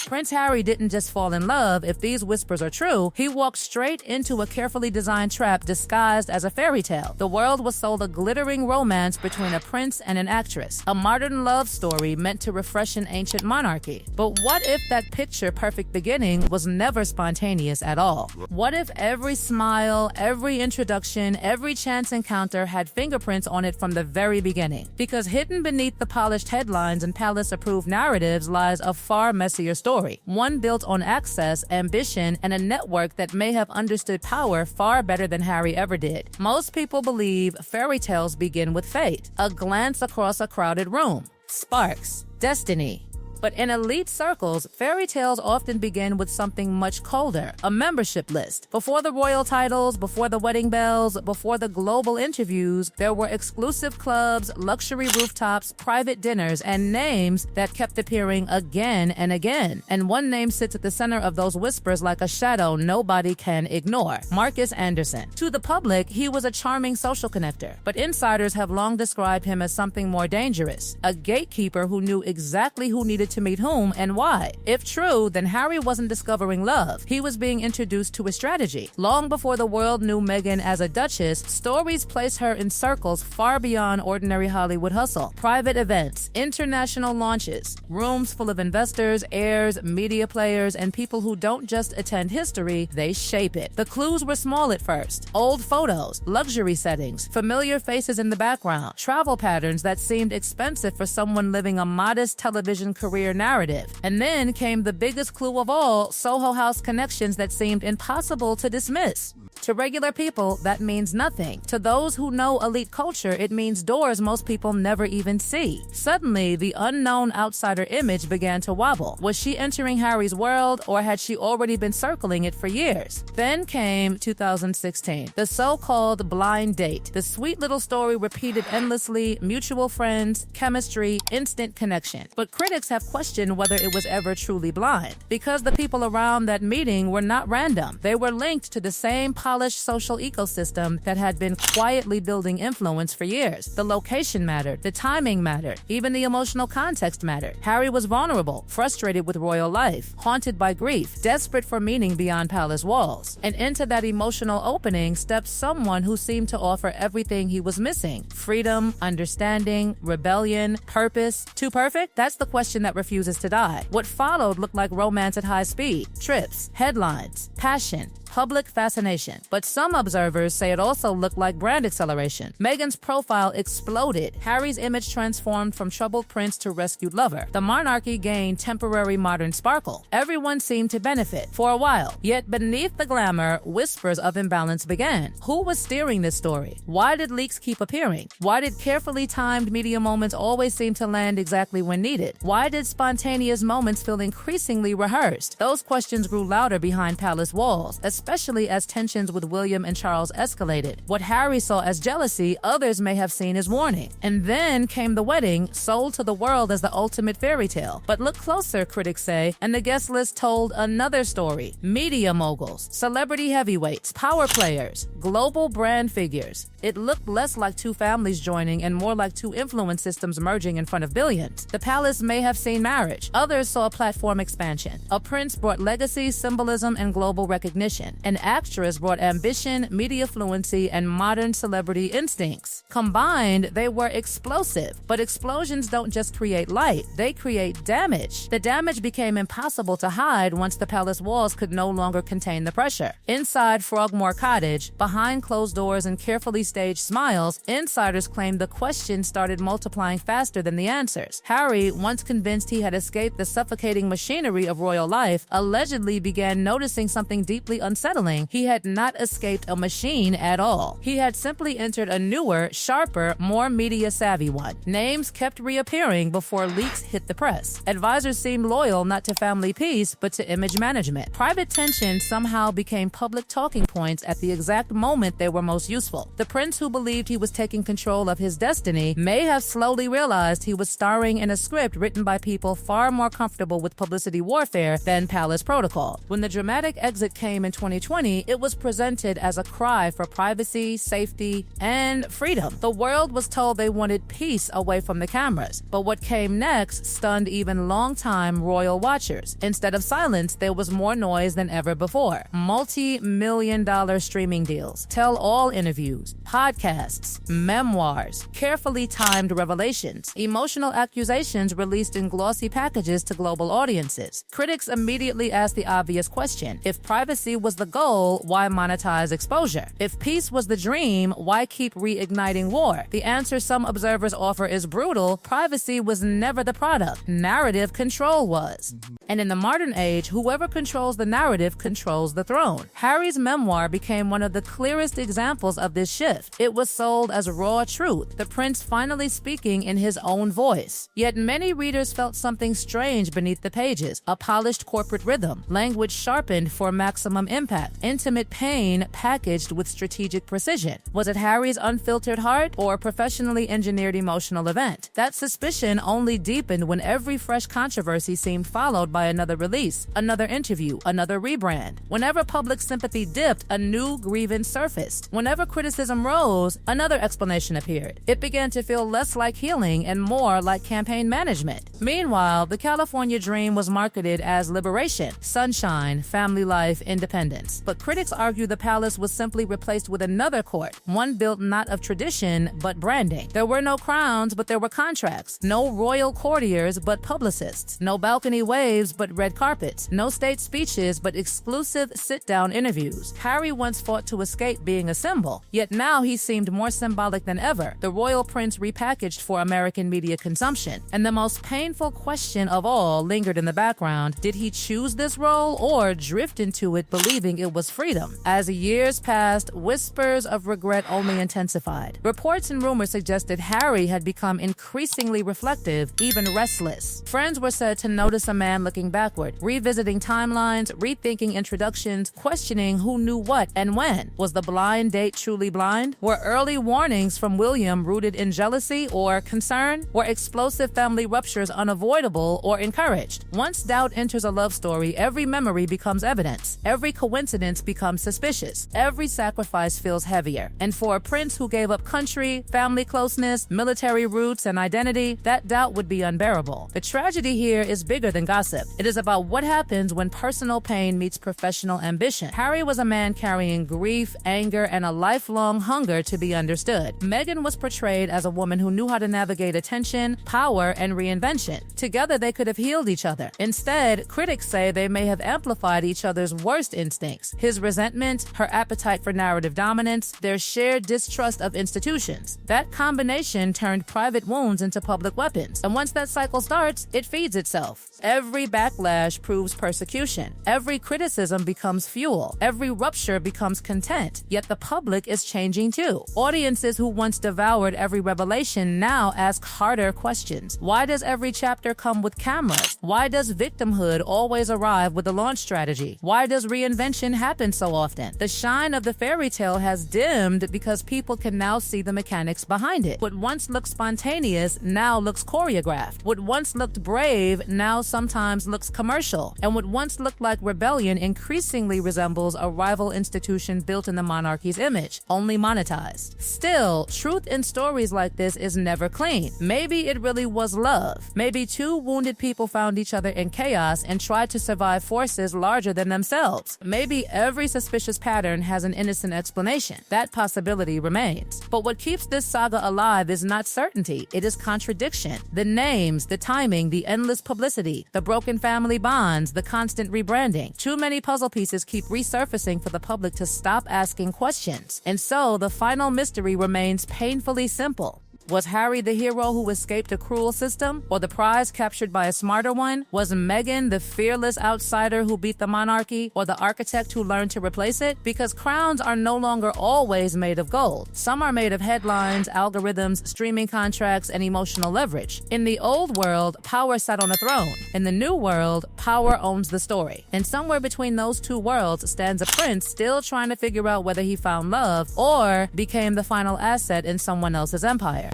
Prince Harry didn't just fall in love. If these whispers are true, he walked straight into a carefully designed trap disguised as a fairy tale. The world was sold a glittering romance between a prince and an actress, a modern love story meant to refresh an ancient monarchy. But what if that picture-perfect beginning was never spontaneous at all? What if every smile, every introduction, every chance encounter had fingerprints on it from the very beginning? Because hidden beneath the polished headlines and palace-approved narratives lies a far messier story, one built on access, ambition, and a network that may have understood power far better than Harry ever did. Most people believe fairy tales begin with fate, a glance across a crowded room, sparks, destiny. But in elite circles, fairy tales often begin with something much colder, a membership list. Before the royal titles, before the wedding bells, before the global interviews, there were exclusive clubs, luxury rooftops, private dinners, and names that kept appearing again and again. And one name sits at the center of those whispers like a shadow nobody can ignore: Markus Anderson. To the public, he was a charming social connector, but insiders have long described him as something more dangerous, a gatekeeper who knew exactly who needed to meet whom and why. If true, then Harry wasn't discovering love. He was being introduced to a strategy. Long before the world knew Meghan as a duchess, stories placed her in circles far beyond ordinary Hollywood hustle. Private events, international launches, rooms full of investors, heirs, media players, and people who don't just attend history, they shape it. The clues were small at first. Old photos, luxury settings, familiar faces in the background, travel patterns that seemed expensive for someone living a modest television career narrative. And then came the biggest clue of all: Soho House connections that seemed impossible to dismiss. To regular people, that means nothing. To those who know elite culture, it means doors most people never even see. Suddenly, the unknown outsider image began to wobble. Was she entering Harry's world, or had she already been circling it for years? Then came 2016, the so-called blind date. The sweet little story repeated endlessly: mutual friends, chemistry, instant connection. But critics have questioned whether it was ever truly blind, because the people around that meeting were not random. They were linked to the same polished social ecosystem that had been quietly building influence for years. The location mattered, the timing mattered, even the emotional context mattered. Harry was vulnerable, frustrated with royal life, haunted by grief, desperate for meaning beyond palace walls. And into that emotional opening stepped someone who seemed to offer everything he was missing: freedom, understanding, rebellion, purpose. Too perfect? That's the question that refuses to die. What followed looked like romance at high speed: trips, headlines, passion, public fascination. But some observers say it also looked like brand acceleration. Meghan's profile exploded. Harry's image transformed from troubled prince to rescued lover. The monarchy gained temporary modern sparkle. Everyone seemed to benefit for a while. Yet beneath the glamour, whispers of imbalance began. Who was steering this story? Why did leaks keep appearing? Why did carefully timed media moments always seem to land exactly when needed? Why did spontaneous moments feel increasingly rehearsed? Those questions grew louder behind palace walls, especially as tensions with William and Charles escalated. What Harry saw as jealousy, others may have seen as warning. And then came the wedding, sold to the world as the ultimate fairy tale. But look closer, critics say, and the guest list told another story: media moguls, celebrity heavyweights, power players, global brand figures. It looked less like two families joining and more like two influence systems merging in front of billions. The palace may have seen marriage. Others saw platform expansion. A prince brought legacy, symbolism, and global recognition. An actress brought ambition, media fluency, and modern celebrity instincts. Combined, they were explosive. But explosions don't just create light, they create damage. The damage became impossible to hide once the palace walls could no longer contain the pressure. Inside Frogmore Cottage, behind closed doors and carefully staged smiles, insiders claimed the questions started multiplying faster than the answers. Harry, once convinced he had escaped the suffocating machinery of royal life, allegedly began noticing something deeply unsettling. He had not escaped a machine at all. He had simply entered a newer, sharper, more media-savvy one. Names kept reappearing before leaks hit the press. Advisors seemed loyal not to family peace, but to image management. Private tensions somehow became public talking points at the exact moment they were most useful. The prince, who believed he was taking control of his destiny, may have slowly realized he was starring in a script written by people far more comfortable with publicity warfare than palace protocol. When the dramatic exit came in 2020, it was presented as a cry for privacy, safety, and freedom. The world was told they wanted peace away from the cameras. But what came next stunned even long-time royal watchers. Instead of silence, there was more noise than ever before. Multi-million-dollar streaming deals, tell-all interviews, podcasts, memoirs, carefully timed revelations, emotional accusations released in glossy packages to global audiences. Critics immediately asked the obvious question: if privacy was the goal, why monetize exposure? If peace was the dream, why keep reigniting war? The answer some observers offer is brutal. Privacy was never the product. Narrative control was. And in the modern age, whoever controls the narrative controls the throne. Harry's memoir became one of the clearest examples of this shift. It was sold as raw truth, the prince finally speaking in his own voice. Yet many readers felt something strange beneath the pages: a polished corporate rhythm, language sharpened for maximum impact, intimate pain packaged with strategic precision. Was it Harry's unfiltered heart or a professionally engineered emotional event? That suspicion only deepened when every fresh controversy seemed followed by another release, another interview, another rebrand. Whenever public sympathy dipped, a new grievance surfaced. Whenever criticism rose, another explanation appeared. It began to feel less like healing and more like campaign management. Meanwhile, the California dream was marketed as liberation, sunshine, family life, independence. But critics argue the palace was simply replaced with another court, one built not of tradition, but branding. There were no crowns, but there were contracts. No royal courtiers, but publicists. No balcony waves, but red carpets. No state speeches, but exclusive sit-down interviews. Harry once fought to escape being a symbol, yet now he seemed more symbolic than ever, the royal prince repackaged for American media consumption. And the most painful question of all lingered in the background: did he choose this role or drift into it believing it was freedom? As years passed, whispers of regret only intensified. Reports and rumors suggested Harry had become increasingly reflective, even restless. Friends were said to notice a man looking backward, revisiting timelines, rethinking introductions, questioning who knew what and when. Was the blind date truly blind? Were early warnings from William rooted in jealousy or concern? Were explosive family ruptures unavoidable or encouraged? Once doubt enters a love story, every memory becomes evidence. Every coincidence becomes suspicious. Every sacrifice feels heavier. And for a prince who gave up country, family closeness, military roots, and identity, that doubt would be unbearable. The tragedy here is bigger than gossip. It is about what happens when personal pain meets professional ambition. Harry was a man carrying grief, anger, and a lifelong hunger to be understood. Meghan was portrayed as a woman who knew how to navigate attention, power, and reinvention. Together, they could have healed each other. Instead, critics say they may have amplified each other's worst instincts: his resentment, her appetite for narrative dominance, their shared distrust of institutions. That combination turned private wounds into public weapons. And once that cycle starts, it feeds itself. Every backlash proves persecution. Every criticism becomes fuel. Every rupture becomes content. Yet the public is changing too. Audiences who once devoured every revelation now ask harder questions. Why does every chapter come with cameras? Why does victimhood always arrive with a launch strategy? Why does reinvention happen so often? The shine of the fairy tale has dimmed because people can now see the mechanics behind it. What once looked spontaneous now looks choreographed. What once looked brave now sometimes looks commercial. And what once looked like rebellion increasingly resembles a rival institution built in the monarchy's image, only monetized. Still, truth in stories like this is never clean. Maybe it really was love. Maybe two wounded people found each other in chaos and tried to survive forces larger than themselves. Maybe every suspicious pattern has an innocent explanation. That possibility remains. But what keeps this saga alive is not certainty, it is contradiction. The names, the timing, the endless publicity, the broken family bonds, the constant rebranding. Too many puzzle pieces keep resurfacing for the public to stop asking questions. And so the final mystery remains painfully simple. Was Harry the hero who escaped a cruel system, or the prize captured by a smarter one? Was Meghan the fearless outsider who beat the monarchy, or the architect who learned to replace it? Because crowns are no longer always made of gold. Some are made of headlines, algorithms, streaming contracts, and emotional leverage. In the old world, power sat on a throne. In the new world, power owns the story. And somewhere between those two worlds stands a prince still trying to figure out whether he found love or became the final asset in someone else's empire.